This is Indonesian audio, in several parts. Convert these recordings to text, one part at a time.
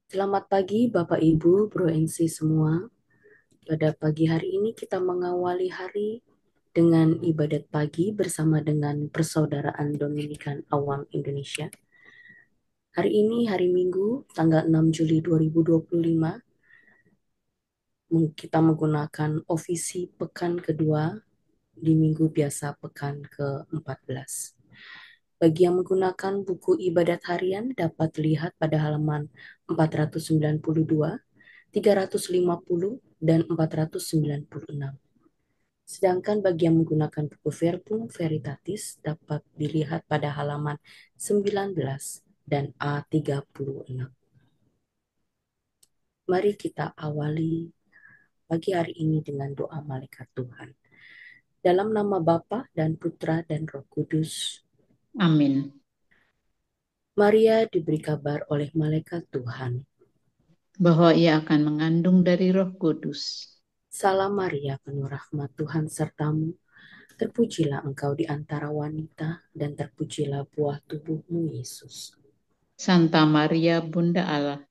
Selamat pagi Bapak Ibu, Bro NC semua. Pada pagi hari ini kita mengawali hari dengan ibadat pagi bersama dengan Persaudaraan Dominikan Awam Indonesia. Hari ini hari Minggu, tanggal 6 Juli 2025, kita menggunakan ofisi pekan kedua di minggu biasa pekan ke-14. Bagi yang menggunakan buku ibadat harian dapat dilihat pada halaman 492, 350, dan 496. Sedangkan bagi yang menggunakan buku Verbum Veritatis dapat dilihat pada halaman 19 dan A36. Mari kita awali pagi hari ini dengan doa malaikat Tuhan. Dalam nama Bapa dan Putra dan Roh Kudus. Amin. Maria diberi kabar oleh malaikat Tuhan. Bahwa ia akan mengandung dari Roh Kudus. Salam Maria, penuh rahmat Tuhan sertamu. Terpujilah engkau di antara wanita, dan terpujilah buah tubuhmu, Yesus. Santa Maria, Bunda Allah,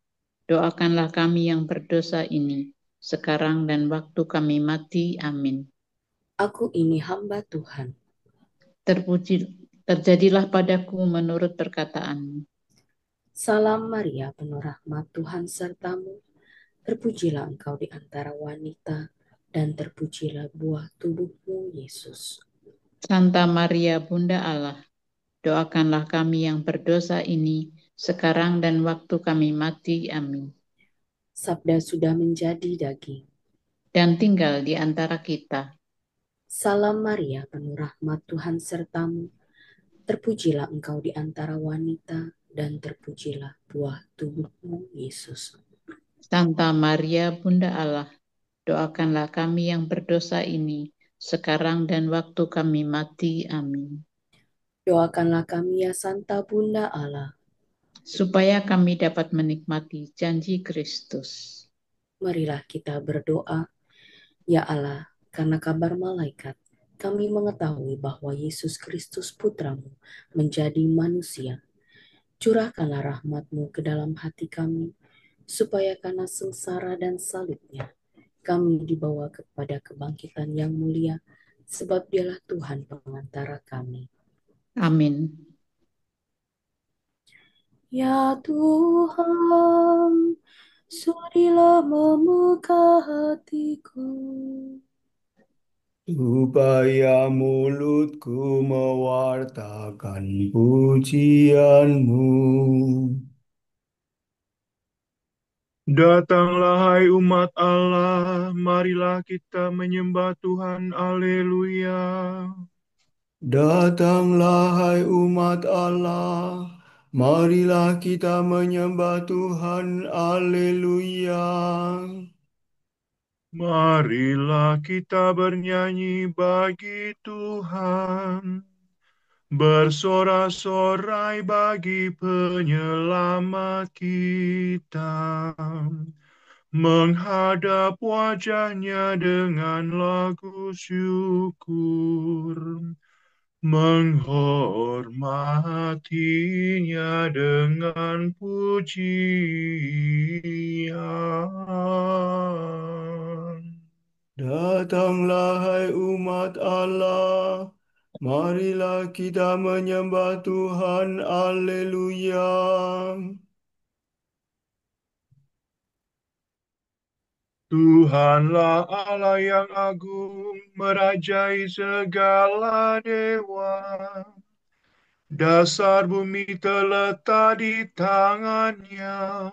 doakanlah kami yang berdosa ini, sekarang dan waktu kami mati. Amin. Aku ini hamba Tuhan. Terpuji, terjadilah padaku menurut perkataanmu. Salam Maria, penuh rahmat Tuhan sertamu. Terpujilah engkau di antara wanita, dan terpujilah buah tubuhmu, Yesus. Santa Maria, Bunda Allah, doakanlah kami yang berdosa ini, sekarang dan waktu kami mati. Amin. Sabda sudah menjadi daging. Dan tinggal di antara kita. Salam Maria, penuh rahmat Tuhan sertamu. Terpujilah engkau di antara wanita, dan terpujilah buah tubuhmu, Yesus. Santa Maria, Bunda Allah, doakanlah kami yang berdosa ini, sekarang dan waktu kami mati. Amin. Doakanlah kami ya Santa Bunda Allah. Supaya kami dapat menikmati janji Kristus. Marilah kita berdoa. Ya Allah, karena kabar malaikat, kami mengetahui bahwa Yesus Kristus Putramu menjadi manusia. Curahkanlah rahmat-Mu ke dalam hati kami, supaya karena sengsara dan salibnya, kami dibawa kepada kebangkitan yang mulia, sebab dialah Tuhan pengantara kami. Amin. Ya Tuhan, sudilah membuka hatiku, supaya mulutku mewartakan pujianmu. Datanglah hai umat Allah, marilah kita menyembah Tuhan, Haleluya. Datanglah hai umat Allah, marilah kita menyembah Tuhan, Haleluya. Marilah kita bernyanyi bagi Tuhan, bersorak-sorai bagi penyelamat kita, menghadap wajahnya dengan lagu syukur, menghormatinya dengan pujian. Datanglah hai umat Allah, marilah kita menyembah Tuhan, Haleluya. Tuhanlah Allah yang agung, merajai segala dewa. Dasar bumi terletak di tangannya,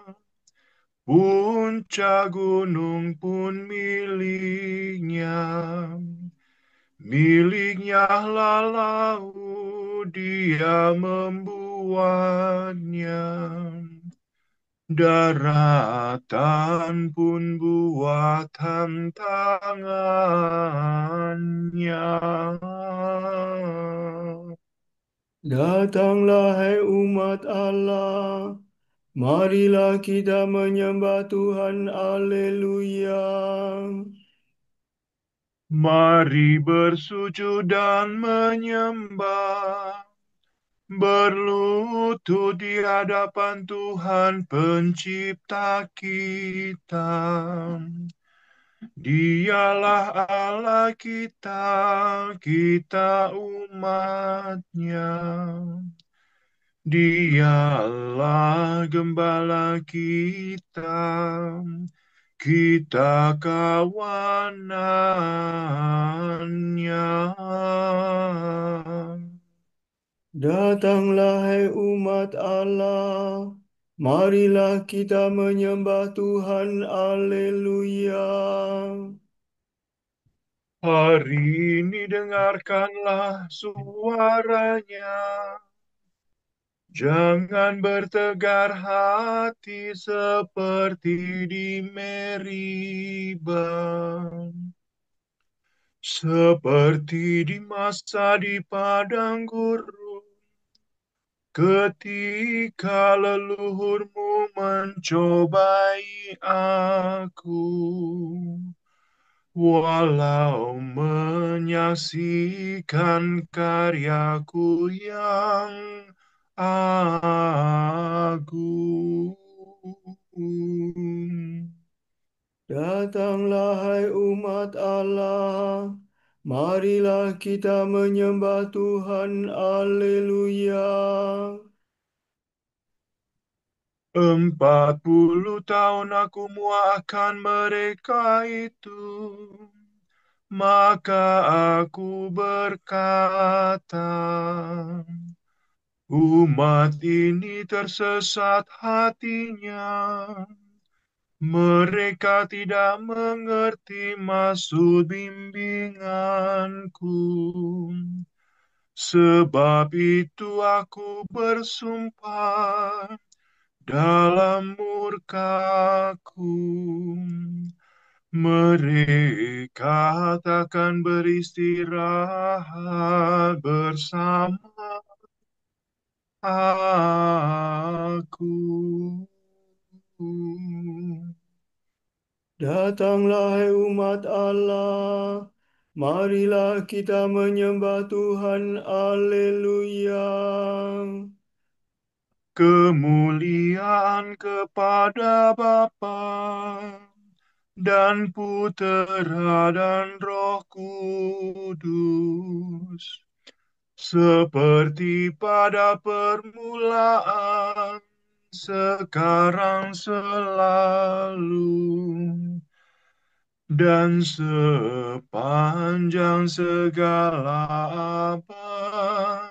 puncak gunung pun miliknya. Miliknya lah laut, dia membuatnya. Daratan pun buatan tangannya. Datanglah hai umat Allah, marilah kita menyembah Tuhan, Haleluya. Mari bersujud dan menyembah. berlutut di hadapan Tuhan Pencipta kita. Dialah Allah kita, kita umatnya. Dialah gembala kita, kita kawanannya. Datanglah hai umat Allah, marilah kita menyembah Tuhan, Haleluya. Hari ini dengarkanlah suaranya. Jangan bertegar hati seperti di Meriba, seperti di masa di padang gurun, ketika leluhurmu mencobai aku. Walau menyaksikan karyaku yang agung. Datanglah hai umat Allah, marilah kita menyembah Tuhan, Haleluya. 40 tahun aku muakkan mereka itu, maka aku berkata, umat ini tersesat hatinya. Mereka tidak mengerti maksud bimbinganku. Sebab itu aku bersumpah dalam murkaku. Mereka takkan beristirahat bersama aku. Datanglah hai umat Allah, marilah kita menyembah Tuhan, Haleluya. Kemuliaan kepada Bapa dan Putera dan Roh Kudus, seperti pada permulaan, sekarang selalu, dan sepanjang segala abad.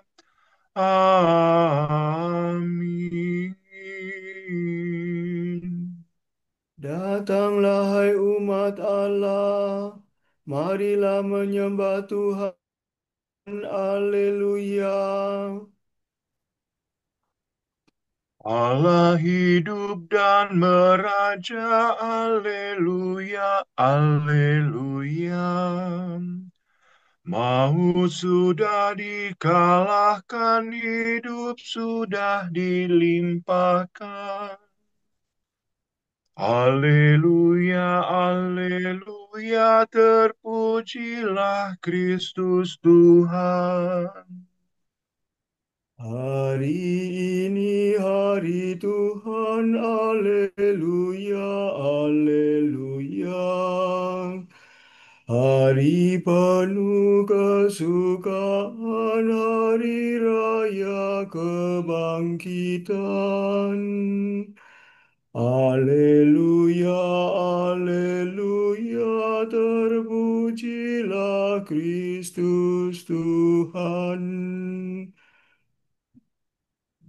Amin. Datanglah hai umat Allah, marilah menyembah Tuhan, Haleluya. Allah hidup dan meraja, Alleluia, Alleluia. Maut sudah dikalahkan, hidup sudah dilimpahkan. Alleluia, Alleluia, terpujilah Kristus Tuhan. Hari ini hari Tuhan, Haleluya, Haleluya. Hari penuh kesukaan, hari raya kebangkitan. Haleluya, Haleluya, terpujilah Kristus Tuhan.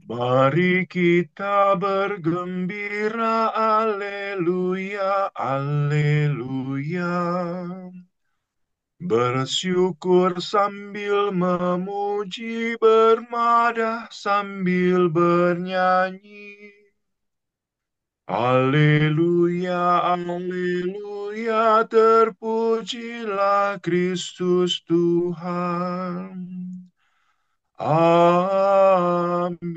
Mari kita bergembira, Alleluia, Alleluia. Bersyukur sambil memuji, bermadah sambil bernyanyi. Alleluia, Alleluia, terpujilah Kristus Tuhan. Amin.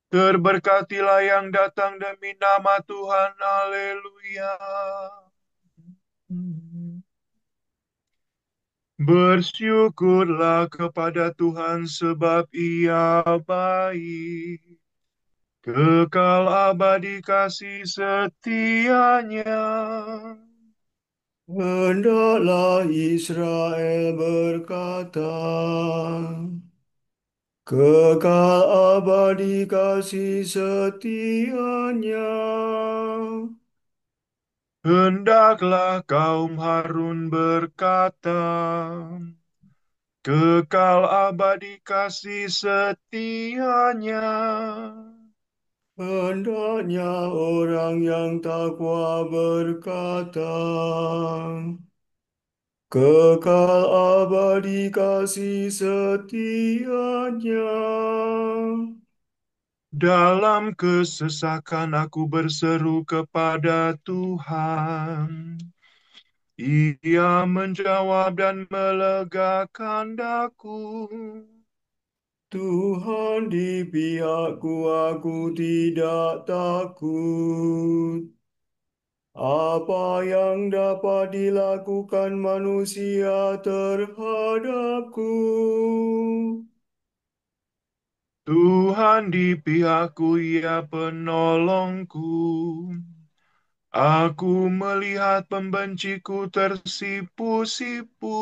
Terberkatilah yang datang demi nama Tuhan. Haleluya. Bersyukurlah kepada Tuhan sebab Ia baik. Kekal abadi kasih setianya. Hendaklah Israel berkata, kekal abadi kasih setianya. Hendaklah kaum Harun berkata, kekal abadi kasih setianya. Hendaknya orang yang takwa berkata, kekal abadi kasih setianya. Dalam kesesakan aku berseru kepada Tuhan. Ia menjawab dan melegakan daku. Tuhan di pihakku, aku tidak takut. Apa yang dapat dilakukan manusia terhadapku? Tuhan di pihakku, Ia penolongku. Aku melihat pembenciku tersipu-sipu.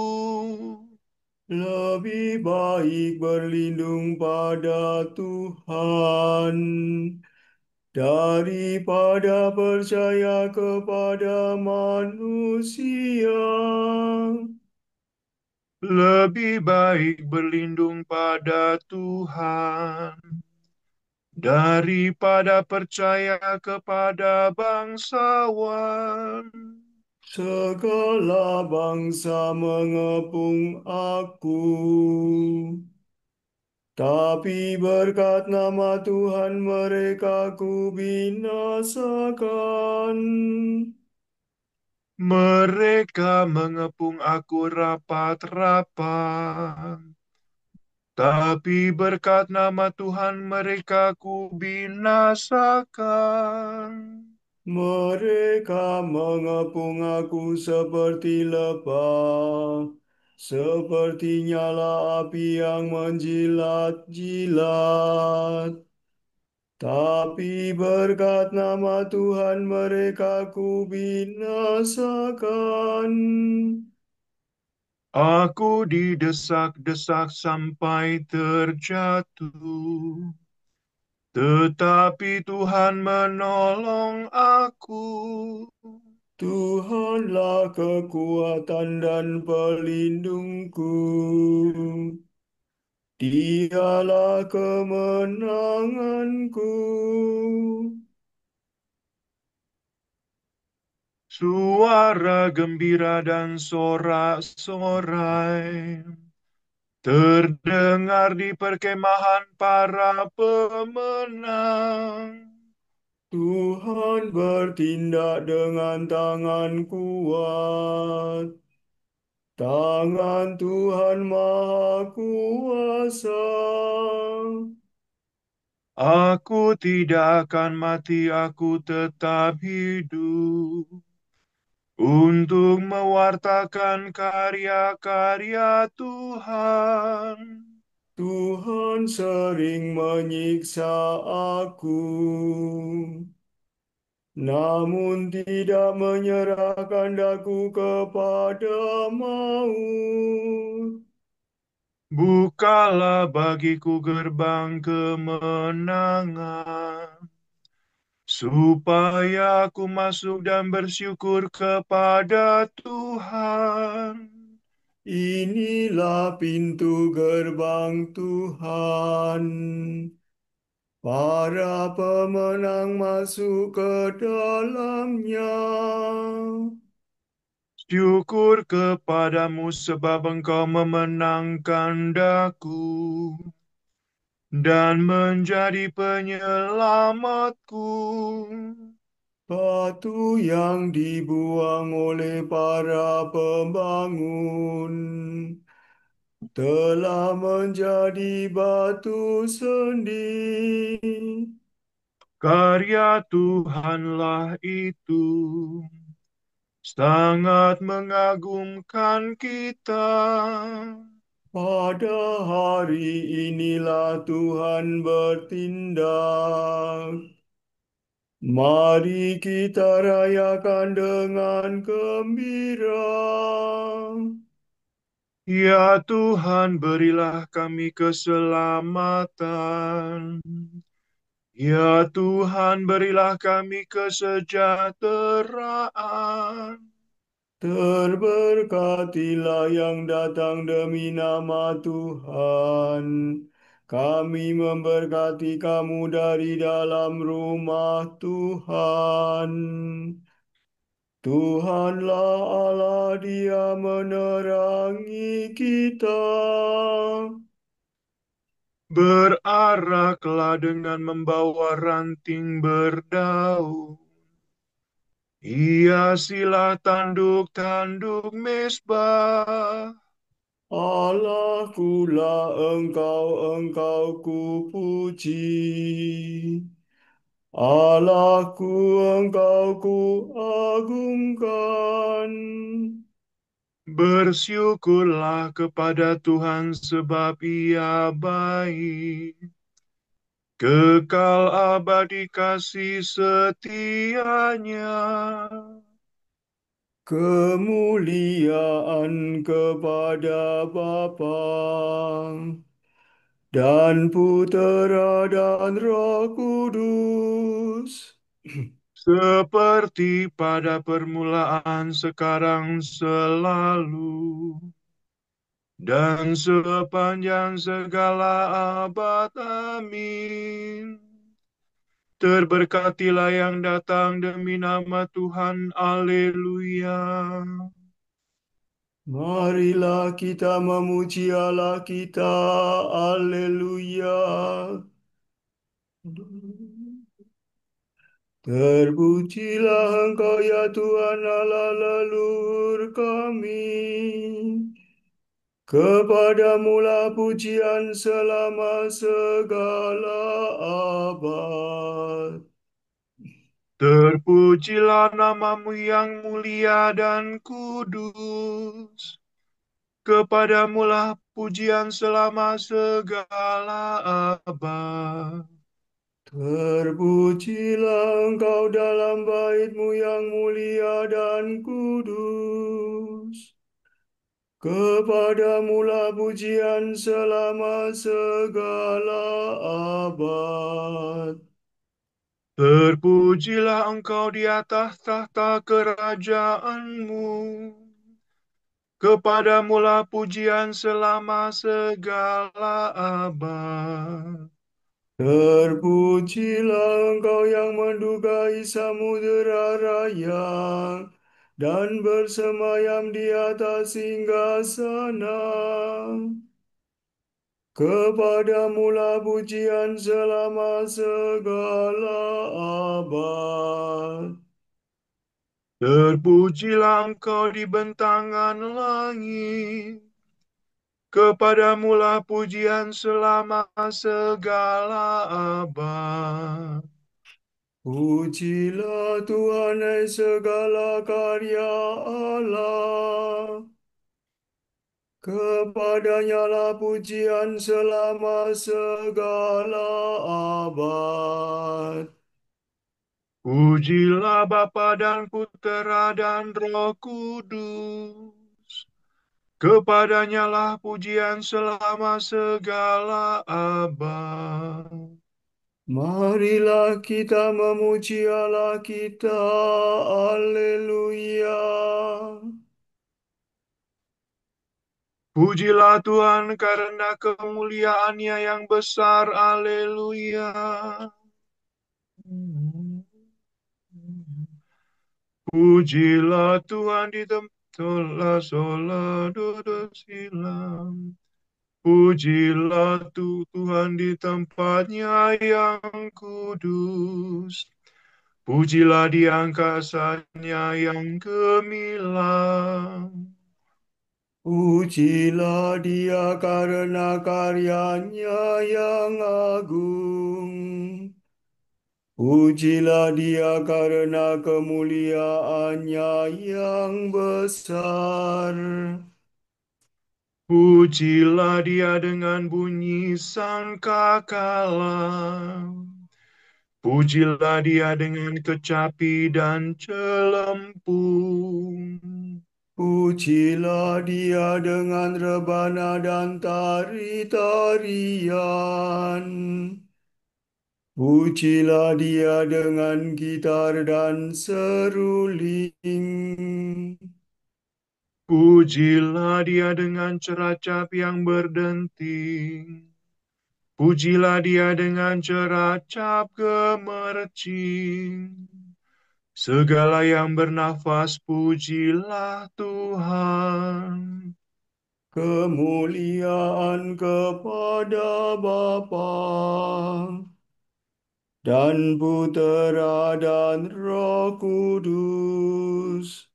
Lebih baik berlindung pada Tuhan daripada percaya kepada manusia. Lebih baik berlindung pada Tuhan daripada percaya kepada bangsawan. Segala bangsa mengepung aku, tapi berkat nama Tuhan mereka ku binasakan. Mereka mengepung aku rapat-rapat, tapi berkat nama Tuhan mereka ku binasakan. Mereka mengepung aku seperti lebah, seperti nyala api yang menjilat-jilat. Tapi berkat nama Tuhan mereka ku binasakan. Aku didesak-desak sampai terjatuh, tetapi Tuhan menolong aku. Tuhanlah kekuatan dan pelindungku. Dialah kemenanganku. Suara gembira dan sorak-sorai terdengar di perkemahan para pemenang. Tuhan bertindak dengan tangan kuat. Tangan Tuhan Maha Kuasa. Aku tidak akan mati, aku tetap hidup untuk mewartakan karya-karya Tuhan. Tuhan sering menyiksa aku, namun tidak menyerahkan daku kepada maut. Bukalah bagiku gerbang kemenangan, supaya aku masuk dan bersyukur kepada Tuhan. Inilah pintu gerbang Tuhan. Para pemenang masuk ke dalamnya. Syukur kepadamu sebab engkau memenangkan daku dan menjadi penyelamatku. Batu yang dibuang oleh para pembangun telah menjadi batu sendi. Karya Tuhanlah itu, sangat mengagumkan kita. Pada hari inilah Tuhan bertindak. Mari kita rayakan dengan gembira. Ya Tuhan, berilah kami keselamatan. Ya Tuhan, berilah kami kesejahteraan. Terberkatilah yang datang demi nama Tuhan. Kami memberkati kamu dari dalam rumah Tuhan. Tuhanlah Allah, Dia menerangi kita. Beraraklah dengan membawa ranting berdaun. Hiasilah tanduk-tanduk mesbah. Allahku lah engkau ku puji. Allahku engkau ku agungkan. Bersyukurlah kepada Tuhan sebab Ia baik. Kekal abadi kasih setianya. Kemuliaan kepada Bapa dan Putera dan Roh Kudus. Seperti pada permulaan, sekarang, selalu, dan sepanjang segala abad. Amin. Terberkatilah yang datang demi nama Tuhan. Haleluya. Marilah kita memuji Allah kita. Haleluya. Terpujilah Engkau ya Tuhan Allah leluhur kami. Kepadamulah pujian selama segala abad. Terpujilah namamu yang mulia dan kudus. Kepadamulah pujian selama segala abad. Terpujilah Engkau dalam bait-Mu yang mulia dan kudus. Kepadamulah pujian selama segala abad. Terpujilah Engkau di atas tahta kerajaanmu. Kepadamulah pujian selama segala abad. Terpujilah Engkau yang mendugai samudera raya dan bersemayam di atas singgasana. Kepadamulah pujian selama segala abad. Terpujilah Engkau di bentangan langit. Kepadamulah pujian selama segala abad. Pujilah Tuhan segala karya Allah. Kepadanya lah pujian selama segala abad. Pujilah Bapa dan Putera dan Roh Kudus. Kepadanya lah pujian selama segala abad. Marilah kita memuji Allah kita. Haleluya. Pujilah Tuhan karena kemuliaan-Nya yang besar. Haleluya. Pujilah Tuhan di tempat sola do do silam. Pujilah Tuhan di tempatnya yang kudus. Pujilah di angkasanya yang gemilang. Pujilah Dia karena karyanya yang agung. Pujilah Dia karena kemuliaannya yang besar. Pujilah Dia dengan bunyi sangkakala. Pujilah Dia dengan kecapi dan celempung. Pujilah Dia dengan rebana dan tari-tarian. Pujilah Dia dengan gitar dan seruling. Pujilah Dia dengan ceracap yang berdenting. Pujilah Dia dengan ceracap gemercing. Segala yang bernafas, pujilah Tuhan. Kemuliaan kepada Bapa dan Putera dan Roh Kudus,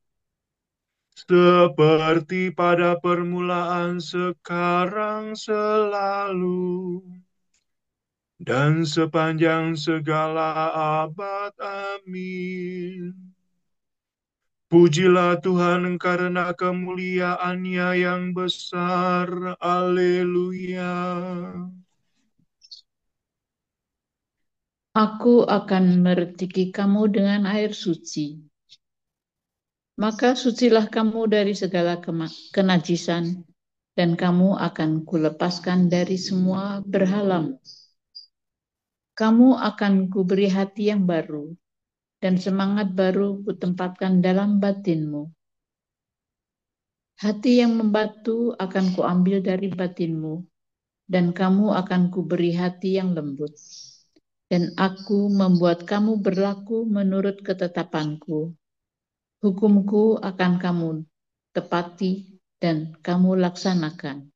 Seperti pada permulaan, sekarang, selalu, dan sepanjang segala abad. Amin. Pujilah Tuhan karena kemuliaan-Nya yang besar. Haleluya. Aku akan meretiki kamu dengan air suci. Maka sucilah kamu dari segala kenajisan, dan kamu akan kulepaskan dari semua berhalamu. Kamu akan kuberi hati yang baru, dan semangat baru kutempatkan dalam batinmu. Hati yang membatu akan kuambil dari batinmu, dan kamu akan kuberi hati yang lembut. Dan aku membuat kamu berlaku menurut ketetapanku. Hukumku akan kamu tepati dan kamu laksanakan.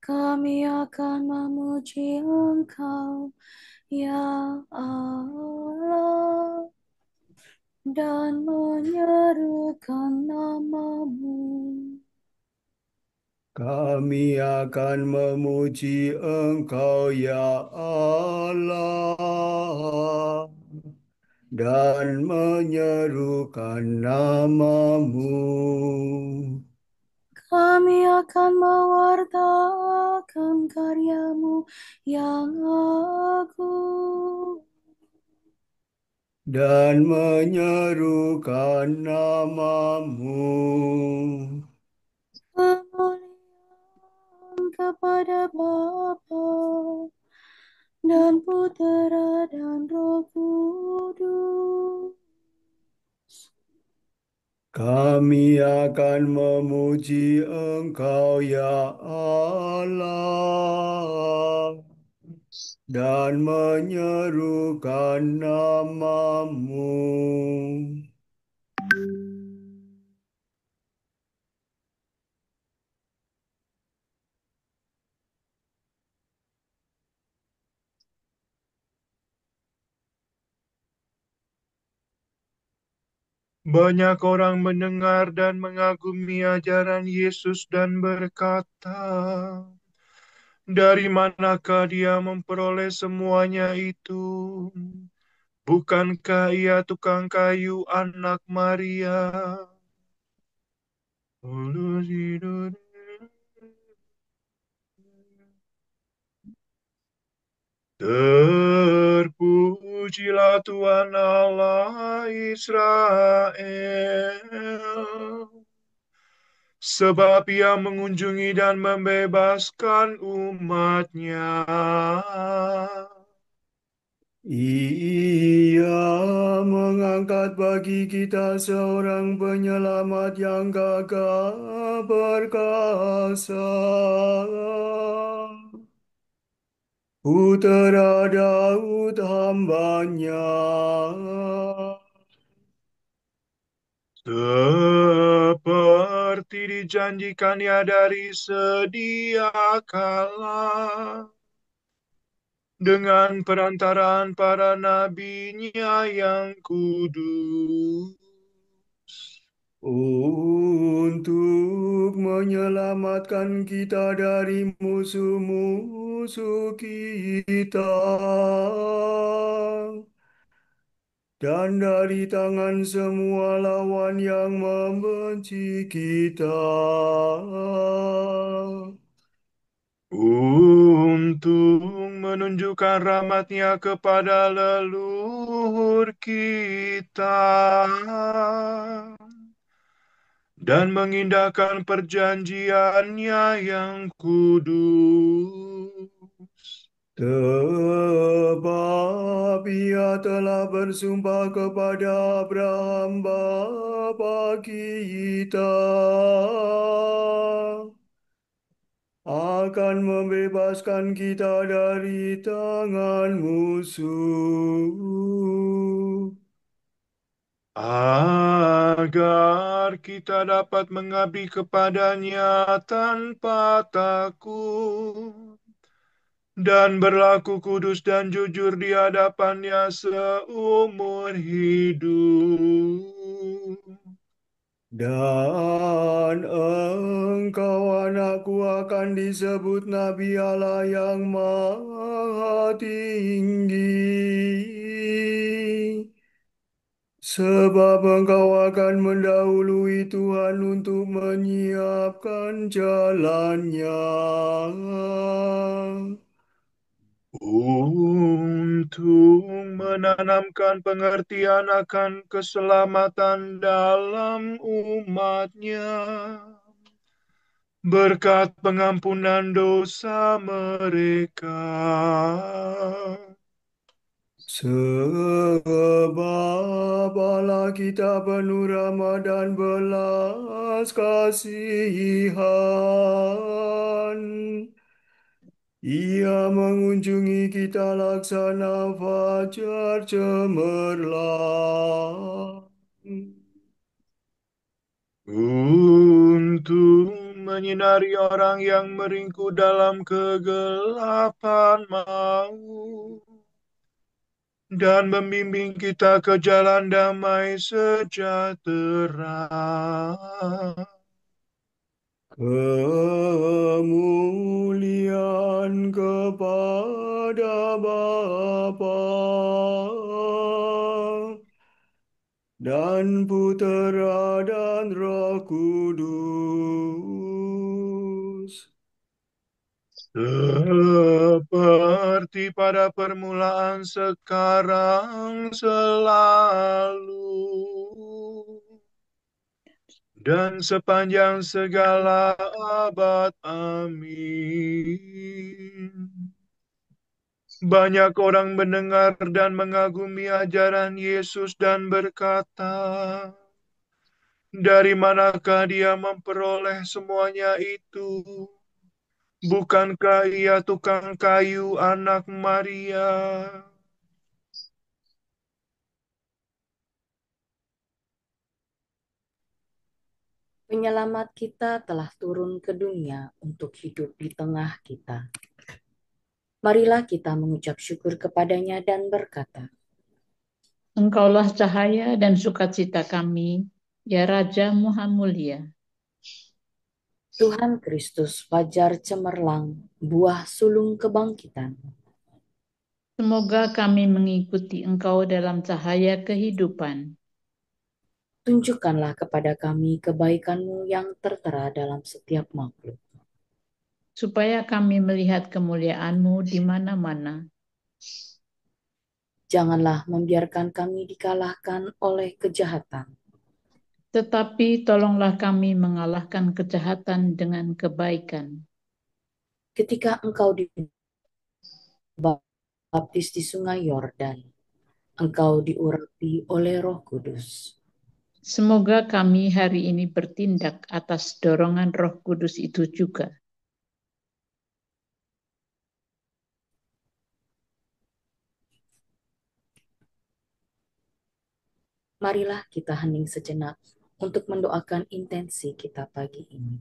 Kami akan memuji Engkau, ya Allah, dan menyerukan nama-Mu. kami akan memuji Engkau, ya Allah, dan menyerukan nama-Mu. Kami akan mewartakan karya-Mu yang agung. Dan menyerukan nama-Mu. Kemuliaan kepada Bapa dan Putera dan Roh Kudus. Kami akan memuji Engkau, ya Allah, dan menyerukan nama-Mu. Banyak orang mendengar dan mengagumi ajaran Yesus dan berkata, "Dari manakah Dia memperoleh semuanya itu? Bukankah Ia tukang kayu, anak Maria?" Terpujilah Tuhan Allah Israel, sebab Ia mengunjungi dan membebaskan umat-Nya. Ia mengangkat bagi kita seorang penyelamat yang gagah perkasa, Putera Daud hamba-Nya. Seperti dijanjikannya dari sedia kala, dengan perantaraan para nabinya yang kudus, untuk menyelamatkan kita dari musuh-musuh kita dan dari tangan semua lawan yang membenci kita, untuk menunjukkan rahmat-Nya kepada leluhur kita dan mengindahkan perjanjiannya yang kudus. sebab Ia telah bersumpah kepada Abraham bapa kita akan membebaskan kita dari tangan musuh, Agar kita dapat mengabdi kepadanya tanpa takut dan berlaku kudus dan jujur di hadapannya seumur hidup. dan engkau anakku akan disebut Nabi Allah yang Maha Tinggi. Sebab engkau akan mendahului Tuhan untuk menyiapkan jalannya, Untuk menanamkan pengertian akan keselamatan dalam umatnya, berkat pengampunan dosa mereka. sebab Allah kita penuh rahmat dan belas kasihan. Ia mengunjungi kita laksana fajar cemerlang. Untuk menyinari orang yang meringkuk dalam kegelapan maut dan membimbing kita ke jalan damai sejahtera. Kemuliaan kepada Bapa dan Putera dan Roh Kudus. Seperti pada permulaan, sekarang, selalu, dan sepanjang segala abad. Amin. Banyak orang mendengar dan mengagumi ajaran Yesus dan berkata, "Dari manakah Dia memperoleh semuanya itu? Bukankah Ia tukang kayu, anak Maria?" Penyelamat kita telah turun ke dunia untuk hidup di tengah kita. Marilah kita mengucap syukur kepadanya dan berkata, Engkaulah cahaya dan sukacita kami, ya Raja Maha Mulia. Tuhan Kristus, fajar cemerlang, buah sulung kebangkitan. Semoga kami mengikuti Engkau dalam cahaya kehidupan. Tunjukkanlah kepada kami kebaikan-Mu yang tertera dalam setiap makhluk. Supaya kami melihat kemuliaan-Mu di mana-mana. Janganlah membiarkan kami dikalahkan oleh kejahatan, Tetapi tolonglah kami mengalahkan kejahatan dengan kebaikan. ketika Engkau dibaptis di sungai Yordan, Engkau diurapi oleh Roh Kudus. Semoga kami hari ini bertindak atas dorongan Roh Kudus itu juga. Marilah kita hening sejenak untuk mendoakan intensi kita pagi ini.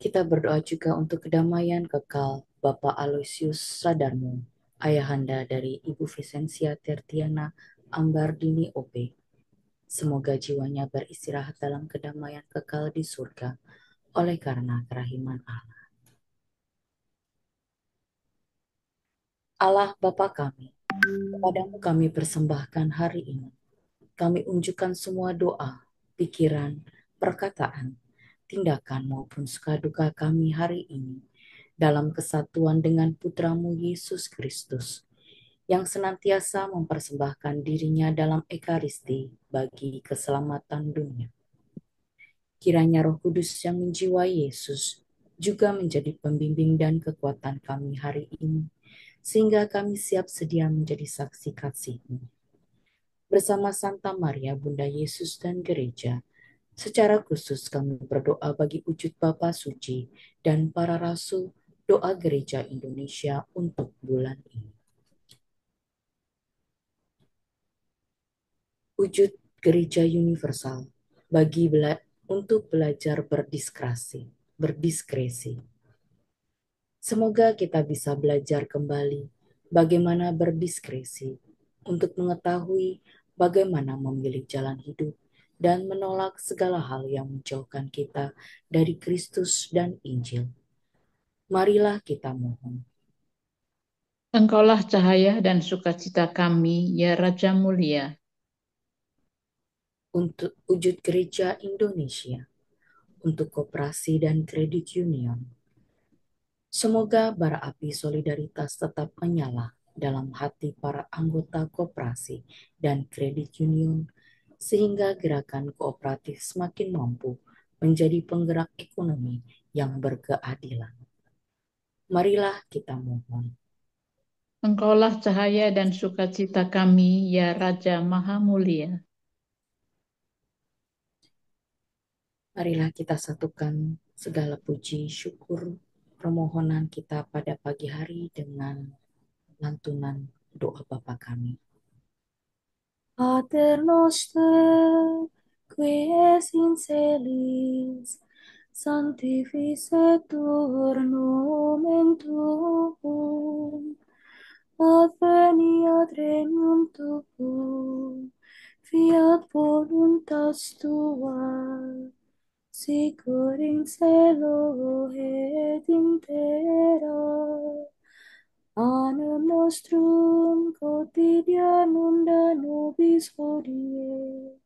Kita berdoa juga untuk kedamaian kekal Bapak Aloysius Sadarmo, ayahanda dari Ibu Vicentia Tertiana Ambardini OP. Semoga jiwanya beristirahat dalam kedamaian kekal di surga oleh karena kerahiman Allah. Allah Bapa kami, kepadamu kami persembahkan hari ini. Kami unjukkan semua doa, pikiran, perkataan, tindakan maupun suka-duka kami hari ini dalam kesatuan dengan Putramu Yesus Kristus yang senantiasa mempersembahkan dirinya dalam Ekaristi bagi keselamatan dunia. Kiranya Roh Kudus yang menjiwai Yesus juga menjadi pembimbing dan kekuatan kami hari ini, sehingga kami siap sedia menjadi saksi kasih-Mu. Bersama Santa Maria, Bunda Yesus dan Gereja, secara khusus kami berdoa bagi wujud Bapa Suci dan para rasul doa Gereja Indonesia untuk bulan ini. Wujud Gereja Universal untuk belajar berdiskresi. Semoga kita bisa belajar kembali bagaimana berdiskresi untuk mengetahui bagaimana memilih jalan hidup dan menolak segala hal yang menjauhkan kita dari Kristus dan Injil. Marilah kita mohon. Engkaulah cahaya dan sukacita kami, ya Raja mulia. Untuk wujud Gereja Indonesia, untuk koperasi dan kredit union. Semoga bara api solidaritas tetap menyala dalam hati para anggota koperasi dan kredit union, sehingga gerakan kooperatif semakin mampu menjadi penggerak ekonomi yang berkeadilan. Marilah kita mohon. Engkaulah cahaya dan sukacita kami, ya Raja Maha Mulia. Marilah kita satukan segala puji, syukur, permohonan kita pada pagi hari dengan lantunan doa Bapa kami. Pater noster, qui es in celis, sanctificetur nomen tuum, adveniat regnum tuum, fiat voluntas tua, sicut in cielo et in terra. Panem nostrum quotidianum da nobis hodie,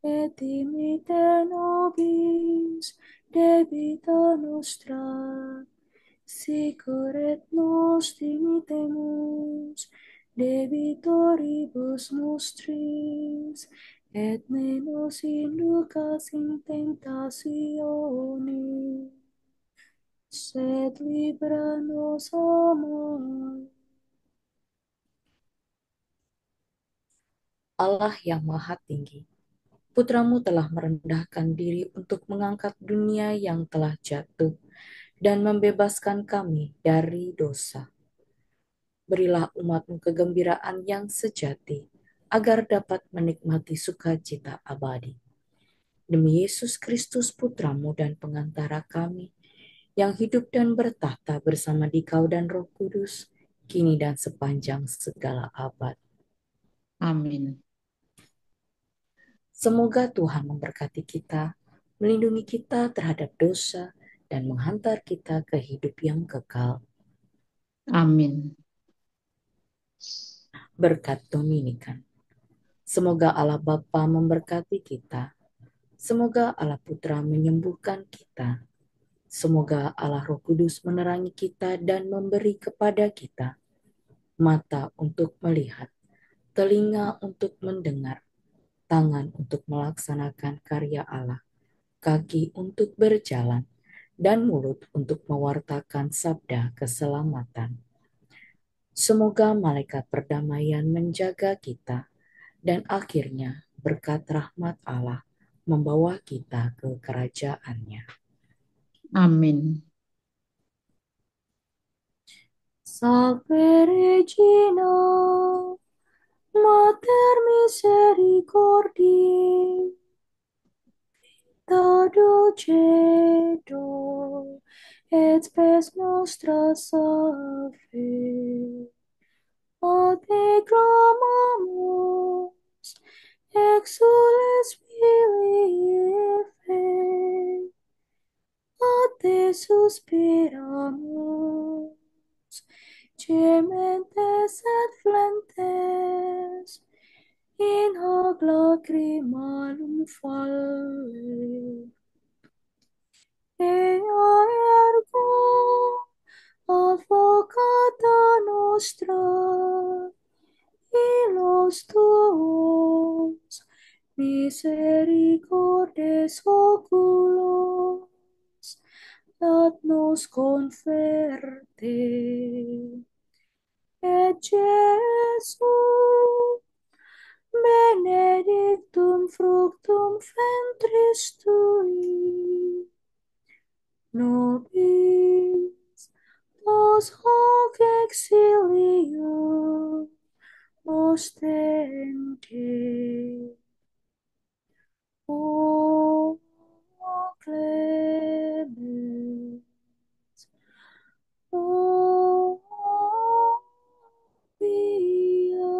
et dimite nobis debita nostra, sicur et nos dimitemus debitoribus nostris, et ne nos inducas in tentationis, sed libera nos a mal. Allah yang Maha Tinggi, Putramu telah merendahkan diri untuk mengangkat dunia yang telah jatuh dan membebaskan kami dari dosa. Berilah umatmu kegembiraan yang sejati, agar dapat menikmati sukacita abadi. Demi Yesus Kristus Putramu dan pengantara kami, yang hidup dan bertahta bersama Dikau dan Roh Kudus, kini dan sepanjang segala abad. Amin. Semoga Tuhan memberkati kita, melindungi kita terhadap dosa, dan menghantar kita ke hidup yang kekal. Amin. Berkat Dominikan. Semoga Allah Bapa memberkati kita. Semoga Allah Putra menyembuhkan kita. Semoga Allah Roh Kudus menerangi kita dan memberi kepada kita mata untuk melihat, telinga untuk mendengar, tangan untuk melaksanakan karya Allah, kaki untuk berjalan, dan mulut untuk mewartakan sabda keselamatan. Semoga malaikat perdamaian menjaga kita, dan akhirnya berkat rahmat Allah membawa kita ke kerajaannya. Amin. Salve Regina, Mater Misericordiae, da dulcedo, et spes nostra salve. A te clamamus, exules filii Eve, a te suspiramus, gementes et flentes, in hoc lacrimalum valle. Ea ergo advocata nostra, ilos tuos misericordes oculos, dat nos conferte. Et Jesum, benedictum fructum ventris tui, nobis nos hoc exilio ostende. O clemens, o pia,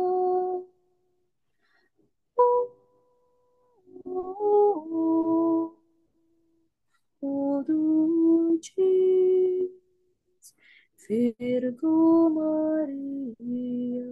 o dulcis Virgo Maria.